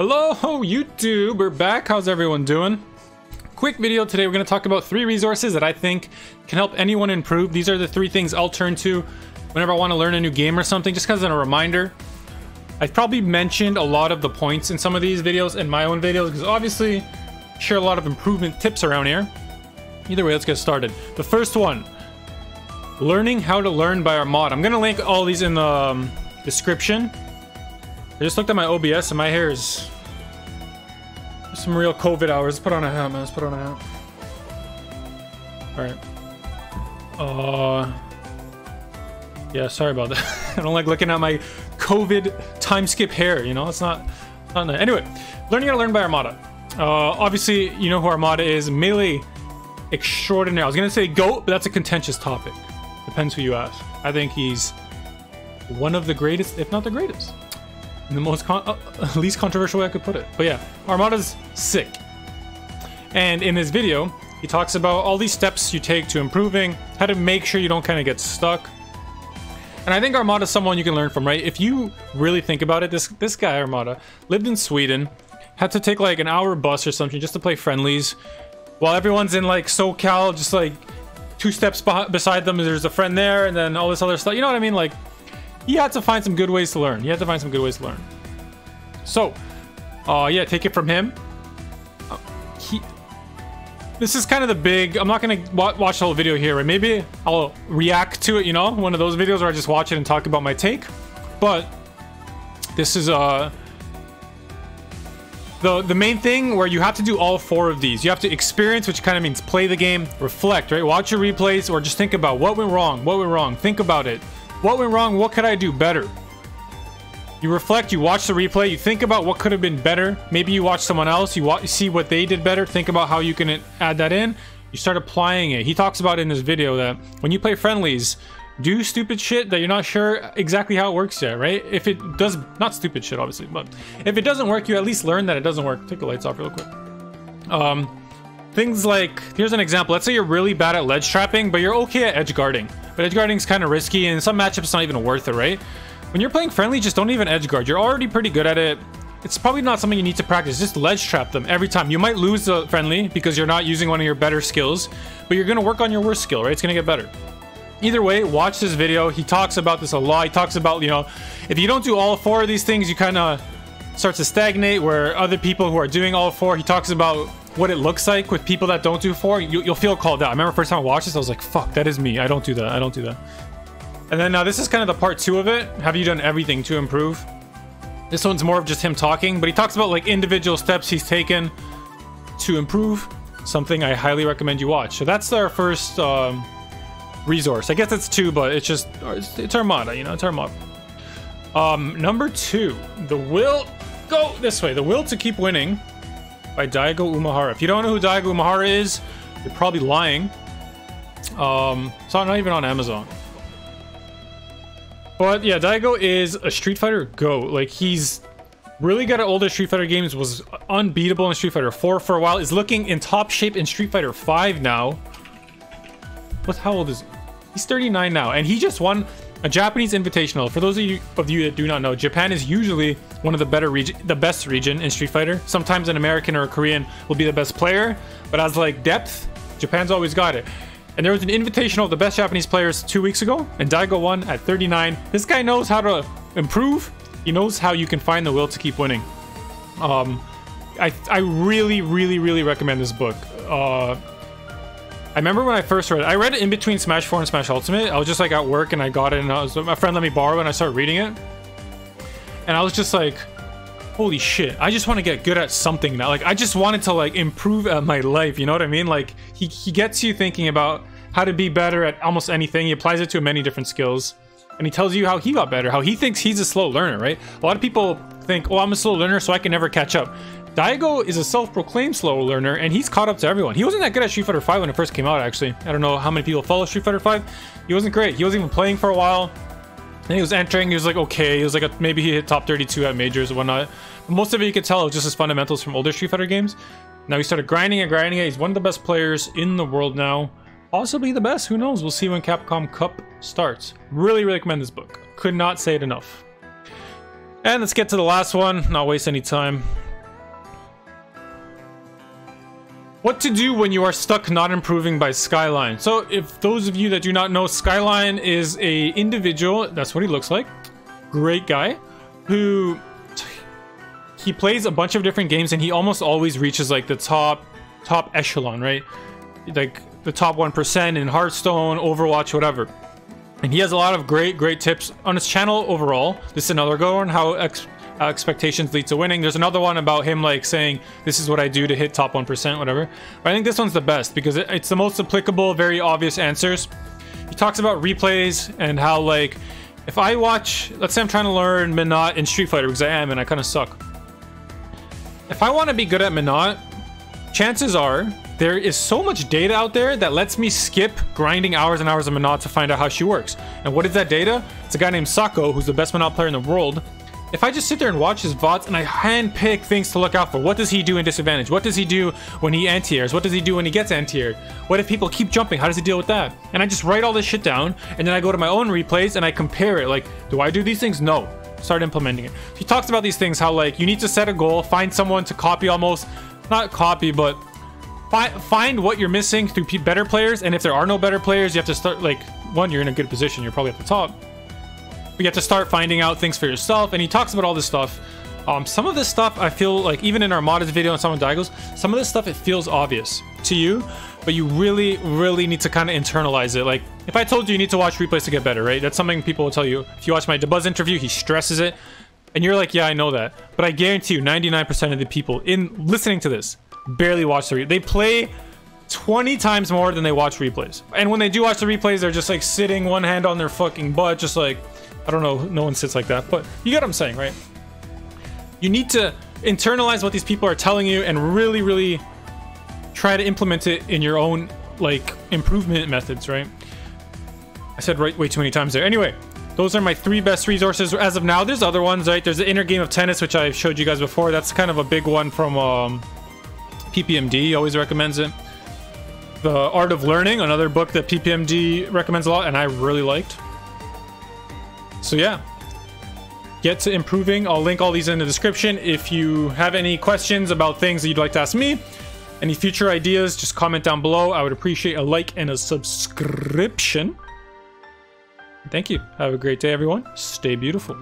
Hello YouTube, we're back. How's everyone doing? Quick video today. We're going to talk about 3 resources that I think can help anyone improve. These are the 3 things I'll turn to whenever I want to learn a new game or something, just as a reminder. I've probably mentioned a lot of the points in some of these videos in my own videos because obviously I share a lot of improvement tips around here. Either way, let's get started. The first one, learning how to learn by Armada. I'm going to link all these in the description. I just looked at my OBS and my hair is some real COVID hours. Let's put on a hat, man. Let's put on a hat. Alright. Yeah, sorry about that. I don't like looking at my COVID time skip hair, you know? It's not nice. Anyway, learning how to learn by Armada. Obviously, you know who Armada is. Melee extraordinaire. I was going to say GOAT, but that's a contentious topic. Depends who you ask. I think he's one of the greatest, if not the greatest. In the most least controversial way I could put it. But yeah, Armada's sick. And in this video, he talks about all these steps you take to improving, how to make sure you don't kind of get stuck. And I think Armada's someone you can learn from, right? If you really think about it, this guy, Armada, lived in Sweden, had to take like an hour bus or something just to play friendlies, while everyone's in like SoCal, just like 2 steps beside them, there's a friend there, and then all this other stuff. You know what I mean? Like, he had to find some good ways to learn. So, yeah, take it from him. This is kind of the big... I'm not going to watch the whole video here, right? Maybe I'll react to it, you know? One of those videos where I just watch it and talk about my take. But this is the main thing where you have to do all 4 of these. You have to experience, which kind of means play the game, reflect, right? Watch your replays, or just think about what went wrong, think about it. What went wrong? What could I do better? You reflect, you watch the replay, you think about what could have been better. Maybe you watch someone else, you see what they did better, think about how you can add that in. You start applying it. He talks about in this video that when you play friendlies, do stupid shit that you're not sure exactly how it works yet, right? If it does, not stupid shit obviously, but if it doesn't work, you at least learn that it doesn't work. Take the lights off real quick. Things like, here's an example. Let's say you're really bad at ledge trapping, but you're okay at edge guarding. But edge guarding is kind of risky, and in some matchups it's not even worth it, right? When you're playing friendly, just don't even edge guard. You're already pretty good at it. It's probably not something you need to practice. Just ledge trap them every time. You might lose the friendly because you're not using one of your better skills, but you're going to work on your worst skill, right? It's going to get better. Either way, watch this video. He talks about this a lot. He talks about, you know, if you don't do all 4 of these things, you kind of start to stagnate, where other people who are doing all 4, he talks about what it looks like with people that don't do 4. You'll feel called out. I remember first time I watched this, I was like, fuck, that is me. I don't do that. I don't do that. And then now this is kind of the part 2 of it. Have you done everything to improve? This one's more of just him talking, but he talks about like individual steps he's taken to improve, something I highly recommend you watch. So that's our first resource. I guess it's 2, but it's Armada, you know, it's Armada. Number 2, The Will to Keep Winning by Daigo Umehara. If you don't know who Daigo Umehara is, you're probably lying. It's not even on Amazon. But yeah, Daigo is a Street Fighter GOAT. Like, he's really good at older Street Fighter games, was unbeatable in Street Fighter 4 for a while, is looking in top shape in Street Fighter 5 now. How old is he? He's 39 now, and he just won a Japanese Invitational. For those of you that do not know, Japan is usually one of the best region in Street Fighter. Sometimes an American or a Korean will be the best player, but as like depth, Japan's always got it. And there was an Invitational of the best Japanese players 2 weeks ago, and Daigo won at 39. This guy knows how to improve. He knows how you can find the will to keep winning. I really recommend this book. I remember when I first read it. I read it in between Smash 4 and Smash Ultimate. I was just like at work and I got it, and my friend let me borrow it and I started reading it. And I was just like, holy shit, I just want to get good at something now. Like, I just wanted to like improve at my life, you know what I mean? Like, he gets you thinking about how to be better at almost anything. He applies it to many different skills. And he tells you how he got better, how he thinks he's a slow learner, right? A lot of people think, oh, I'm a slow learner, so I can never catch up. Daigo is a self-proclaimed slow learner, and he's caught up to everyone. He wasn't that good at Street Fighter 5 when it first came out, actually. I don't know how many people follow Street Fighter 5. He wasn't great. He wasn't even playing for a while. And he was entering, he was like, okay. He was like, maybe he hit top 32 at majors and whatnot. But most of it you could tell was just his fundamentals from older Street Fighter games. Now he started grinding it. He's one of the best players in the world now. Possibly the best, who knows? We'll see when Capcom Cup starts. Really recommend this book. Could not say it enough. And let's get to the last one, not waste any time. What to do when you are stuck not improving by Skyline. So if those of you that do not know, Skyline is a individual, that's what he looks like, great guy, who he plays a bunch of different games and he almost always reaches like the top echelon, right? Like the top 1% in Hearthstone, Overwatch, whatever. And he has a lot of great tips on his channel overall. This is another go on how expectations lead to winning. There's another one about him like saying this is what I do to hit top 1%, whatever. But I think this one's the best because it's the most applicable, very obvious answers. He talks about replays and how like if I watch, let's say I'm trying to learn Menat in Street Fighter because I am and I kind of suck. If I want to be good at Menat, chances are there is so much data out there that lets me skip grinding hours and hours of Menat to find out how she works. And what is that data? It's a guy named Sako, who's the best Menat player in the world. If I just sit there and watch his VODs and I handpick things to look out for, what does he do in disadvantage? What does he do when he anti-airs? What does he do when he gets anti-aired? What if people keep jumping? How does he deal with that? And I just write all this shit down, and then I go to my own replays and I compare it. Like, do I do these things? No. Start implementing it. He talks about these things, how like you need to set a goal, find someone to copy almost, not copy, but find what you're missing through better players. And if there are no better players, you have to start like, one, you're in a good position. You're probably at the top. But you have to start finding out things for yourself. And he talks about all this stuff. Some of this stuff, I feel like even in our modded video and some of Daigo's, some of this stuff, it feels obvious to you, but you really need to kind of internalize it. Like if I told you need to watch replays to get better, right? That's something people will tell you. If you watch my Dabuz interview, he stresses it. And you're like, yeah, I know that. But I guarantee you 99% of the people in listening to this barely watch the replay. They play 20 times more than they watch replays. And when they do watch the replays, they're just like sitting one hand on their fucking butt, just like, I don't know, no one sits like that, but you get what I'm saying, right? You need to internalize what these people are telling you and really try to implement it in your own like improvement methods, right? I said right way too many times there. Anyway, those are my 3 best resources as of now. There's other ones, right? There's the Inner Game of Tennis, which I showed you guys before. That's kind of a big one from PPMD, always recommends it. The Art of Learning, another book that PPMD recommends a lot and I really liked. So yeah, get to improving. I'll link all these in the description. If you have any questions about things that you'd like to ask me, any future ideas, just comment down below. I would appreciate a like and a subscription. Thank you. Have a great day, everyone. Stay beautiful.